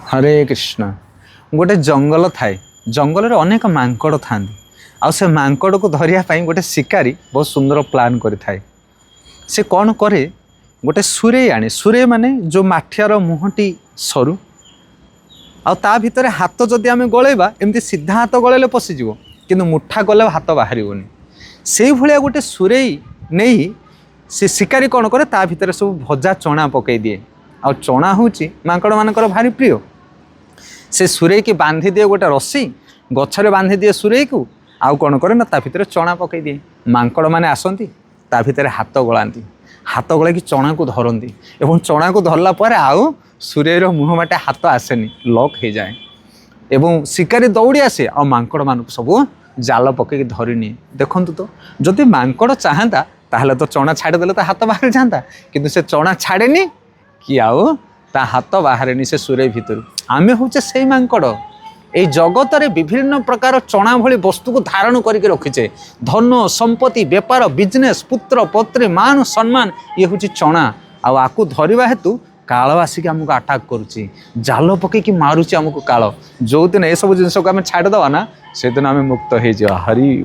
हरे कृष्ण। गोटे जंगल थाए, जंगल अनेक मांकड़ था आ से मांकड़ को धरिया गोटे शिकारी बहुत सुंदर प्लान करे। से कौन करे, गोटे सुरे आने, सुरे माने जो माठियार मुहटी सरू आ भितर हाथ जदि आम गलेबा एमती सीधा हाथ गलेले पशिज कि मुठा गले हाथ बाहर से भाया गोटे सुरे नहीं से शिकारी कौन करे ता भितर सब भजा चना पकई दिए आ चना हूँ मांकड़ मानकर भारी प्रिय। से सुरे की बांधी दिए गोटे रस्सी गछरे बांधी दिए सुरे को आउ कौन करे ना ता भितर चना पकई दिए। मांकड़ मैंने आसती ता भितर हाथ गलाती, हाथ गलाई चना को धरती एवं चना को धरला पर आउ सुरेर मुँह बाटे हाथ आसेनी, लक हो जाए एवं शिकारी दौड़ी आसे आ मांकड़ मान सब जाल पकई धरी निए। देखु तो जदि मांकड़ चाहता ताहले तो चना छाड़देले तो हाथ बाहर जाता, किंतु से चना छाड़ेनी कि आउ ता हाथ बाहर से सुरे भितर। आमे होचे से मांकड़ ए जगत रे विभिन्न प्रकार चना भली वस्तु को धारण करके रखीचे। धन संपत्ति बेपार बिजनेस पुत्र पत्नी मान सम्मान ये हूँ चना आकु धरवा हेतु काल आसिक आमको अटाक करुच्ची, जाल पकईकि मारुची आमको काल। जो दिन ये सब जिन को आम छाड़देवा ना से दिन आम मुक्त हो। हरि।